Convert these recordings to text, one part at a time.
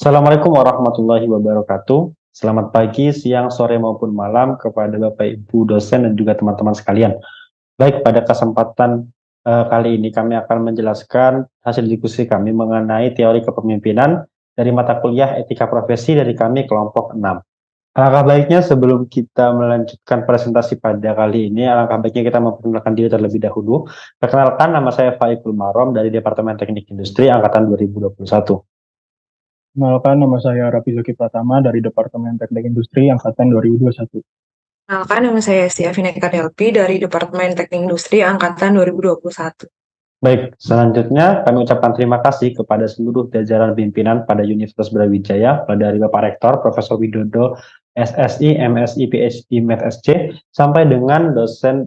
Assalamualaikum warahmatullahi wabarakatuh. Selamat pagi, siang, sore maupun malam kepada Bapak Ibu dosen dan juga teman-teman sekalian. Baik, pada kesempatan kali ini kami akan menjelaskan hasil diskusi kami mengenai teori kepemimpinan dari mata kuliah Etika Profesi dari kami kelompok 6. Alangkah baiknya sebelum kita melanjutkan presentasi pada kali ini, alangkah baiknya kita memperkenalkan diri terlebih dahulu. Perkenalkan, nama saya Faikul Marom dari Departemen Teknik Industri Angkatan 2021. Kenalkan, nama saya Rafi Zaki Pratama dari Departemen Teknik Industri Angkatan 2021. Kenalkan, nama saya Estiavina Kardelpi dari Departemen Teknik Industri Angkatan 2021. Baik, selanjutnya kami ucapkan terima kasih kepada seluruh jajaran pimpinan pada Universitas Brawijaya, dari Bapak Rektor, Profesor Widodo, SSI, MSI, PhD, MedSC, sampai dengan dosen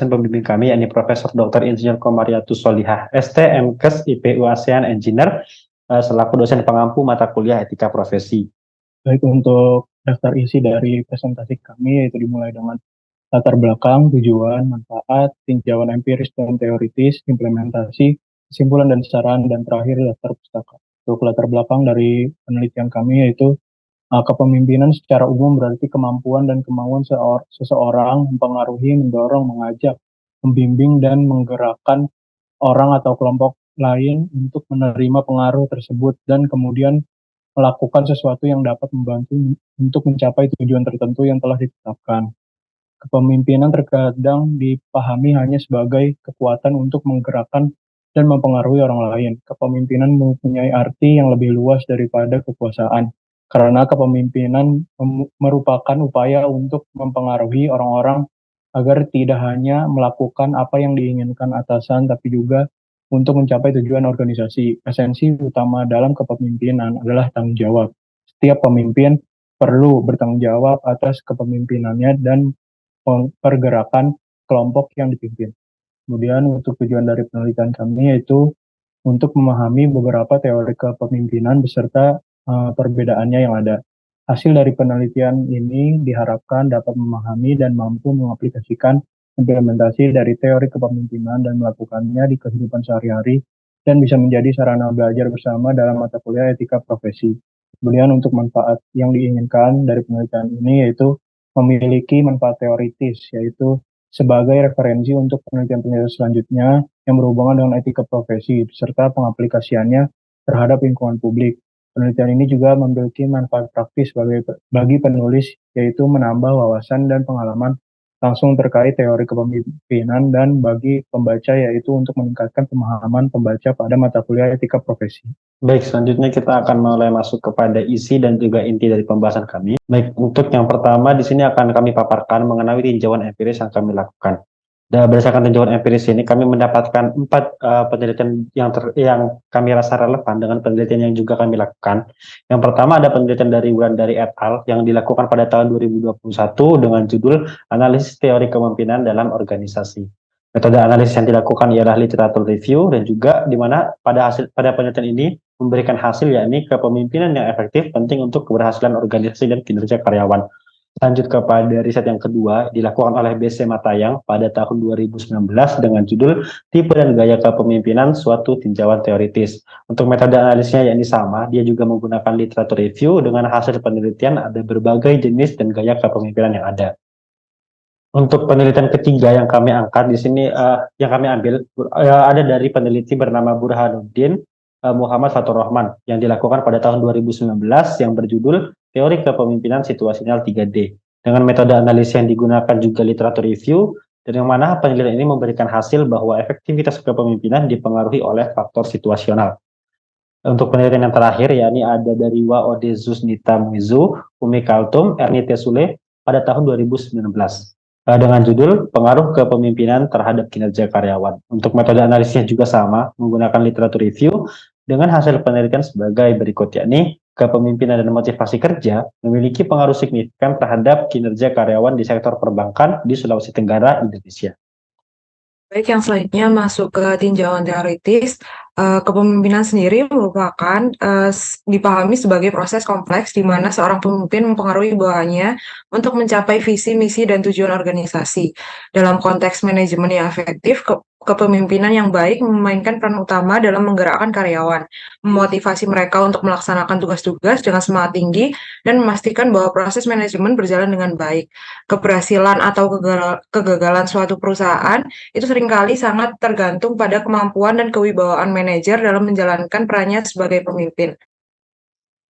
pembimbing kami, yakni Profesor Dr. Insinyur Komariatus Solihah, ST, MKes, IPU ASEAN Engineer, selaku dosen pengampu mata kuliah Etika Profesi. Baik, untuk daftar isi dari presentasi kami yaitu dimulai dengan latar belakang, tujuan, manfaat, tinjauan empiris dan teoritis, implementasi, kesimpulan dan saran, dan terakhir daftar pustaka. Untuk latar belakang dari penelitian kami yaitu kepemimpinan secara umum berarti kemampuan dan kemauan seseorang mempengaruhi, mendorong, mengajak, membimbing, dan menggerakkan orang atau kelompok lain untuk menerima pengaruh tersebut dan kemudian melakukan sesuatu yang dapat membantu untuk mencapai tujuan tertentu yang telah ditetapkan. Kepemimpinan terkadang dipahami hanya sebagai kekuatan untuk menggerakkan dan mempengaruhi orang lain. Kepemimpinan mempunyai arti yang lebih luas daripada kekuasaan, karena kepemimpinan merupakan upaya untuk mempengaruhi orang-orang agar tidak hanya melakukan apa yang diinginkan atasan, tapi juga untuk mencapai tujuan organisasi. Esensi utama dalam kepemimpinan adalah tanggung jawab. Setiap pemimpin perlu bertanggung jawab atas kepemimpinannya dan pergerakan kelompok yang dipimpin. Kemudian untuk tujuan dari penelitian kami yaitu untuk memahami beberapa teori kepemimpinan beserta perbedaannya yang ada. Hasil dari penelitian ini diharapkan dapat memahami dan mampu mengaplikasikan implementasi dari teori kepemimpinan dan melakukannya di kehidupan sehari-hari dan bisa menjadi sarana belajar bersama dalam mata kuliah etika profesi. Kemudian untuk manfaat yang diinginkan dari penelitian ini yaitu memiliki manfaat teoritis, yaitu sebagai referensi untuk penelitian-penelitian selanjutnya yang berhubungan dengan etika profesi, serta pengaplikasiannya terhadap lingkungan publik. Penelitian ini juga memiliki manfaat praktis bagi penulis, yaitu menambah wawasan dan pengalaman langsung terkait teori kepemimpinan dan bagi pembaca, yaitu untuk meningkatkan pemahaman pembaca pada mata kuliah etika profesi. Baik, selanjutnya kita akan mulai masuk kepada isi dan juga inti dari pembahasan kami. Baik, untuk yang pertama di sini akan kami paparkan mengenai tinjauan empiris yang kami lakukan. Dan berdasarkan tinjauan empiris ini, kami mendapatkan 4 penelitian yang kami rasa relevan dengan penelitian yang juga kami lakukan. Yang pertama ada penelitian dari Wulandari et al. Yang dilakukan pada tahun 2021 dengan judul Analisis Teori Kepemimpinan dalam Organisasi. Metode analisis yang dilakukan ialah literatur review dan juga di mana pada penelitian ini memberikan hasil yakni kepemimpinan yang efektif penting untuk keberhasilan organisasi dan kinerja karyawan. Lanjut kepada riset yang kedua dilakukan oleh BC Matayang pada tahun 2019 dengan judul Tipe dan Gaya Kepemimpinan Suatu Tinjauan Teoritis. Untuk metode analisisnya yakni sama, dia juga menggunakan literatur review dengan hasil penelitian ada berbagai jenis dan gaya kepemimpinan yang ada. Untuk penelitian ketiga yang kami angkat di sini, yang kami ambil ada dari peneliti bernama Burhanuddin Muhammad Fatur Rahman yang dilakukan pada tahun 2019 yang berjudul Teori Kepemimpinan Situasional 3D. Dengan metode analisis yang digunakan juga literatur review, dan yang mana penelitian ini memberikan hasil bahwa efektivitas kepemimpinan dipengaruhi oleh faktor situasional. Untuk penelitian yang terakhir, yakni ada dari Wa Odezus Nita Muizu, Umi Kaltum, Ernie Tesule pada tahun 2019. Dengan judul Pengaruh Kepemimpinan Terhadap Kinerja Karyawan. Untuk metode analisisnya juga sama, menggunakan literatur review dengan hasil penelitian sebagai berikut, yakni kepemimpinan dan motivasi kerja memiliki pengaruh signifikan terhadap kinerja karyawan di sektor perbankan di Sulawesi Tenggara, Indonesia. Baik, yang selanjutnya masuk ke tinjauan teoritis. Kepemimpinan sendiri merupakan dipahami sebagai proses kompleks di mana seorang pemimpin mempengaruhi bawahannya untuk mencapai visi, misi, dan tujuan organisasi. Dalam konteks manajemen yang efektif, kepemimpinan yang baik memainkan peran utama dalam menggerakkan karyawan, memotivasi mereka untuk melaksanakan tugas-tugas dengan semangat tinggi, dan memastikan bahwa proses manajemen berjalan dengan baik. Keberhasilan atau kegagalan suatu perusahaan itu seringkali sangat tergantung pada kemampuan dan kewibawaan manajer dalam menjalankan perannya sebagai pemimpin.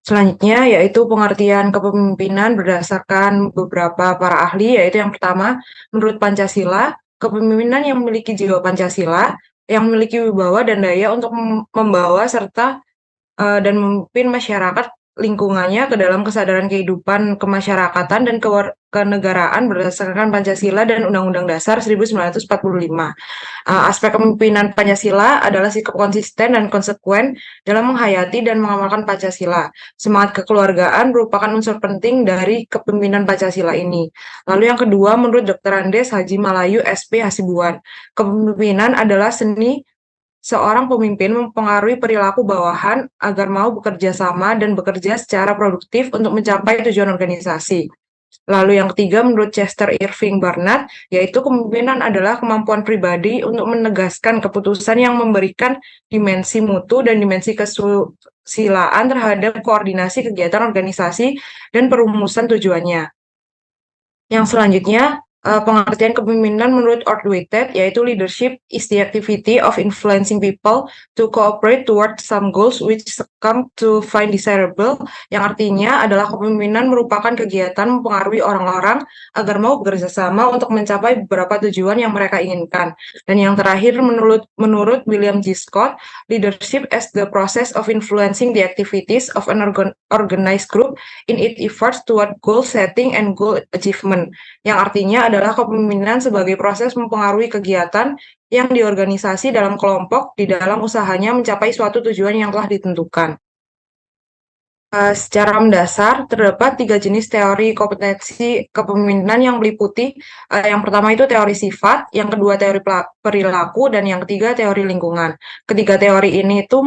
Selanjutnya yaitu pengertian kepemimpinan berdasarkan beberapa para ahli, yaitu yang pertama, menurut Pancasila, kepemimpinan yang memiliki jiwa Pancasila, yang memiliki wibawa dan daya untuk membawa serta dan memimpin masyarakat lingkungannya ke dalam kesadaran kehidupan kemasyarakatan dan kenegaraan berdasarkan Pancasila dan Undang-Undang Dasar 1945. Aspek kepemimpinan Pancasila adalah sikap konsisten dan konsekuen dalam menghayati dan mengamalkan Pancasila. Semangat kekeluargaan merupakan unsur penting dari kepemimpinan Pancasila ini. Lalu yang kedua, menurut Dr. Andes Haji Malayu SP Hasibuan, kepemimpinan adalah seni seorang pemimpin mempengaruhi perilaku bawahan agar mau bekerja sama dan bekerja secara produktif untuk mencapai tujuan organisasi. Lalu yang ketiga, menurut Chester Irving Barnard, yaitu kepemimpinan adalah kemampuan pribadi untuk menegaskan keputusan yang memberikan dimensi mutu dan dimensi kesusilaan terhadap koordinasi kegiatan organisasi dan perumusan tujuannya. Yang selanjutnya, pengertian kepemimpinan menurut Ordwitted, yaitu leadership is the activity of influencing people to cooperate toward some goals which come to find desirable, yang artinya adalah kepemimpinan merupakan kegiatan mempengaruhi orang-orang agar mau bekerja sama untuk mencapai beberapa tujuan yang mereka inginkan. Dan yang terakhir, menurut William G. Scott, leadership as the process of influencing the activities of an organized group in its efforts toward goal setting and goal achievement, yang artinya adalah kepemimpinan sebagai proses mempengaruhi kegiatan yang diorganisasi dalam kelompok di dalam usahanya mencapai suatu tujuan yang telah ditentukan. Secara mendasar, terdapat 3 jenis teori kompetensi kepemimpinan yang meliputi, yang pertama itu teori sifat, yang kedua teori perilaku, dan yang ketiga teori lingkungan. Ketiga teori ini itu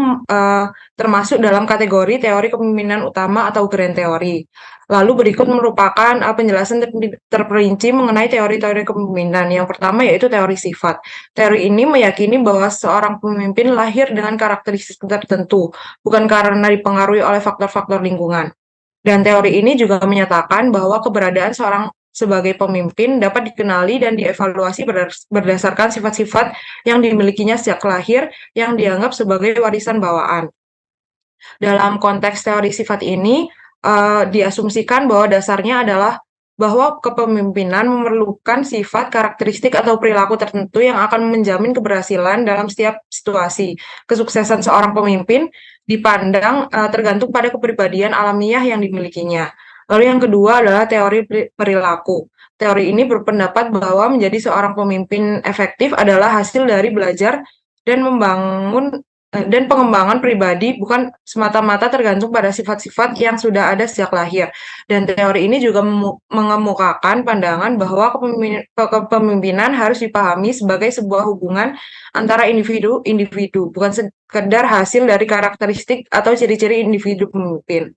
termasuk dalam kategori teori kepemimpinan utama atau grand teori. Lalu berikut merupakan penjelasan terperinci mengenai teori-teori kepemimpinan. Yang pertama yaitu teori sifat. Teori ini meyakini bahwa seorang pemimpin lahir dengan karakteristik tertentu, bukan karena dipengaruhi oleh faktor-faktor lingkungan. Dan teori ini juga menyatakan bahwa keberadaan seorang sebagai pemimpin dapat dikenali dan dievaluasi berdasarkan sifat-sifat yang dimilikinya sejak lahir yang dianggap sebagai warisan bawaan. Dalam konteks teori sifat ini, diasumsikan bahwa dasarnya adalah bahwa kepemimpinan memerlukan sifat, karakteristik, atau perilaku tertentu yang akan menjamin keberhasilan dalam setiap situasi. Kesuksesan seorang pemimpin dipandang tergantung pada kepribadian alamiah yang dimilikinya. Lalu yang kedua adalah teori perilaku. Teori ini berpendapat bahwa menjadi seorang pemimpin efektif adalah hasil dari belajar dan pengembangan pribadi, bukan semata-mata tergantung pada sifat-sifat yang sudah ada sejak lahir. Dan teori ini juga mengemukakan pandangan bahwa kepemimpinan harus dipahami sebagai sebuah hubungan antara individu-individu, bukan sekedar hasil dari karakteristik atau ciri-ciri individu pemimpin.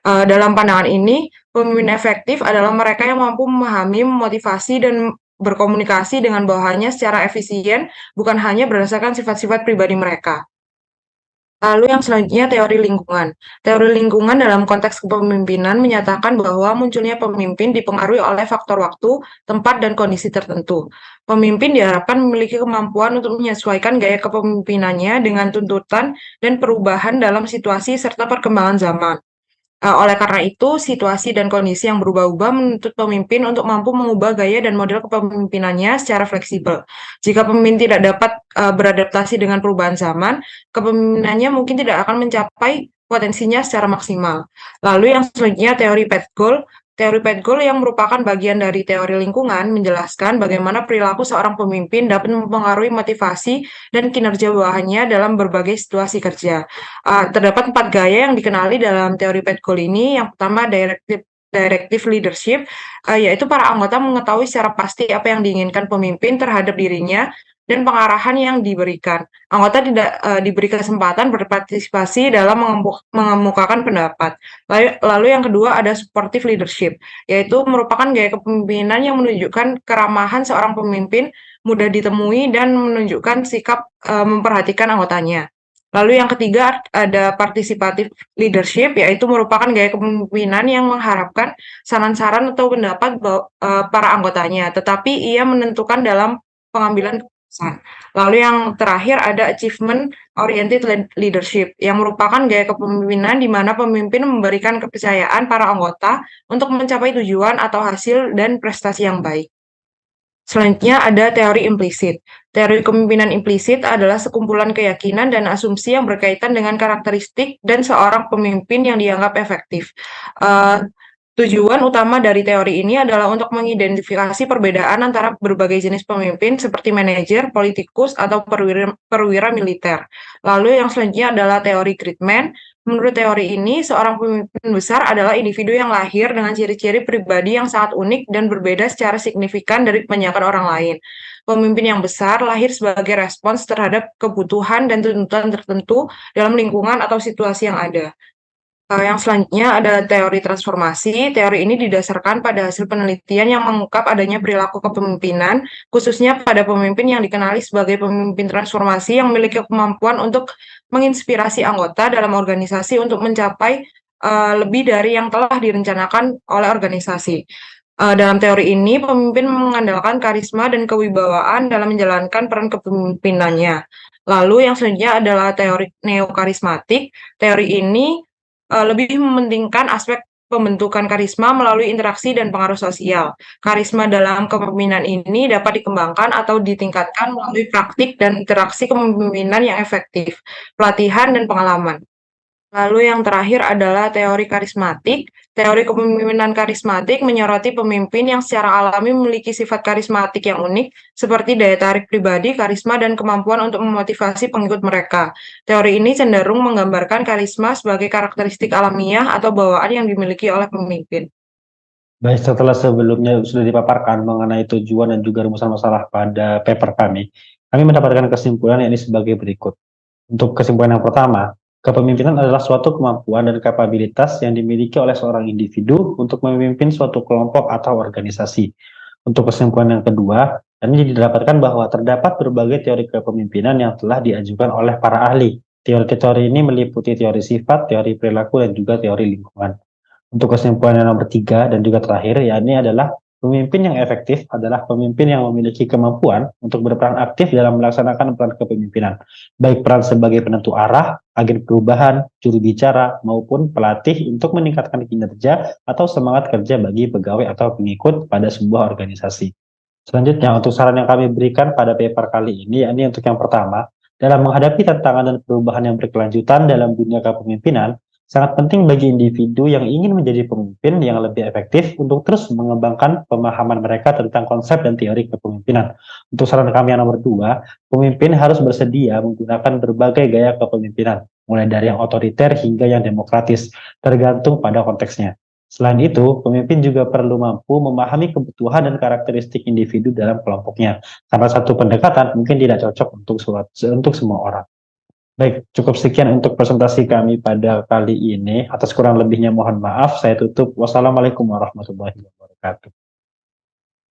Dalam pandangan ini, pemimpin efektif adalah mereka yang mampu memahami, memotivasi, dan berkomunikasi dengan bawahannya secara efisien, bukan hanya berdasarkan sifat-sifat pribadi mereka. Lalu yang selanjutnya teori lingkungan. Teori lingkungan dalam konteks kepemimpinan menyatakan bahwa munculnya pemimpin dipengaruhi oleh faktor waktu, tempat, dan kondisi tertentu. Pemimpin diharapkan memiliki kemampuan untuk menyesuaikan gaya kepemimpinannya dengan tuntutan dan perubahan dalam situasi serta perkembangan zaman. Oleh karena itu, situasi dan kondisi yang berubah-ubah menuntut pemimpin untuk mampu mengubah gaya dan model kepemimpinannya secara fleksibel. Jika pemimpin tidak dapat beradaptasi dengan perubahan zaman, kepemimpinannya mungkin tidak akan mencapai potensinya secara maksimal. Lalu yang selanjutnya teori Path-Goal. Teori Path-Goal yang merupakan bagian dari teori lingkungan menjelaskan bagaimana perilaku seorang pemimpin dapat mempengaruhi motivasi dan kinerja bawahannya dalam berbagai situasi kerja. Terdapat 4 gaya yang dikenali dalam teori Path-Goal ini. Yang pertama directive leadership, yaitu para anggota mengetahui secara pasti apa yang diinginkan pemimpin terhadap dirinya dan pengarahan yang diberikan. Anggota tidak diberi kesempatan berpartisipasi dalam mengemukakan pendapat. Lalu yang kedua ada supportive leadership, yaitu merupakan gaya kepemimpinan yang menunjukkan keramahan seorang pemimpin, mudah ditemui, dan menunjukkan sikap memperhatikan anggotanya. Lalu yang ketiga ada participative leadership, yaitu merupakan gaya kepemimpinan yang mengharapkan saran-saran atau pendapat para anggotanya, tetapi ia menentukan dalam pengambilan keputusan. Lalu yang terakhir ada achievement oriented leadership, yang merupakan gaya kepemimpinan di mana pemimpin memberikan kepercayaan para anggota untuk mencapai tujuan atau hasil dan prestasi yang baik. Selanjutnya ada teori implisit. Teori kepemimpinan implisit adalah sekumpulan keyakinan dan asumsi yang berkaitan dengan karakteristik dan seorang pemimpin yang dianggap efektif. Tujuan utama dari teori ini adalah untuk mengidentifikasi perbedaan antara berbagai jenis pemimpin seperti manajer, politikus, atau perwira militer. Lalu yang selanjutnya adalah teori Gridman. Menurut teori ini, seorang pemimpin besar adalah individu yang lahir dengan ciri-ciri pribadi yang sangat unik dan berbeda secara signifikan dari kebanyakan orang lain. Pemimpin yang besar lahir sebagai respons terhadap kebutuhan dan tuntutan tertentu dalam lingkungan atau situasi yang ada. Yang selanjutnya adalah teori transformasi. Teori ini didasarkan pada hasil penelitian yang mengungkap adanya perilaku kepemimpinan, khususnya pada pemimpin yang dikenali sebagai pemimpin transformasi yang memiliki kemampuan untuk menginspirasi anggota dalam organisasi untuk mencapai lebih dari yang telah direncanakan oleh organisasi. Dalam teori ini, pemimpin mengandalkan karisma dan kewibawaan dalam menjalankan peran kepemimpinannya. Lalu yang selanjutnya adalah teori neokarismatik. Teori ini lebih mementingkan aspek pembentukan karisma melalui interaksi dan pengaruh sosial. Karisma dalam kepemimpinan ini dapat dikembangkan atau ditingkatkan melalui praktik dan interaksi kepemimpinan yang efektif, pelatihan, dan pengalaman. Lalu yang terakhir adalah teori karismatik. Teori kepemimpinan karismatik menyoroti pemimpin yang secara alami memiliki sifat karismatik yang unik, seperti daya tarik pribadi, karisma, dan kemampuan untuk memotivasi pengikut mereka. Teori ini cenderung menggambarkan karisma sebagai karakteristik alamiah atau bawaan yang dimiliki oleh pemimpin. Baik, setelah sebelumnya sudah dipaparkan mengenai tujuan dan juga rumusan masalah pada paper kami mendapatkan kesimpulan yakni sebagai berikut. Untuk kesimpulan yang pertama, kepemimpinan adalah suatu kemampuan dan kapabilitas yang dimiliki oleh seorang individu untuk memimpin suatu kelompok atau organisasi. Untuk kesimpulan yang kedua, ini didapatkan bahwa terdapat berbagai teori kepemimpinan yang telah diajukan oleh para ahli. Teori-teori ini meliputi teori sifat, teori perilaku, dan juga teori lingkungan. Untuk kesimpulan yang nomor 3 dan juga terakhir, yakni adalah pemimpin yang efektif adalah pemimpin yang memiliki kemampuan untuk berperan aktif dalam melaksanakan peran kepemimpinan, baik peran sebagai penentu arah, agen perubahan, juru bicara, maupun pelatih untuk meningkatkan kinerja atau semangat kerja bagi pegawai atau pengikut pada sebuah organisasi. Selanjutnya, untuk saran yang kami berikan pada paper kali ini, yakni untuk yang pertama, dalam menghadapi tantangan dan perubahan yang berkelanjutan dalam dunia kepemimpinan, sangat penting bagi individu yang ingin menjadi pemimpin yang lebih efektif untuk terus mengembangkan pemahaman mereka tentang konsep dan teori kepemimpinan. Untuk saran kami yang nomor 2, pemimpin harus bersedia menggunakan berbagai gaya kepemimpinan, mulai dari yang otoriter hingga yang demokratis, tergantung pada konteksnya. Selain itu, pemimpin juga perlu mampu memahami kebutuhan dan karakteristik individu dalam kelompoknya, karena satu pendekatan mungkin tidak cocok untuk semua orang. Baik, cukup sekian untuk presentasi kami pada kali ini. Atas kurang lebihnya mohon maaf. Saya tutup. Wassalamualaikum warahmatullahi wabarakatuh.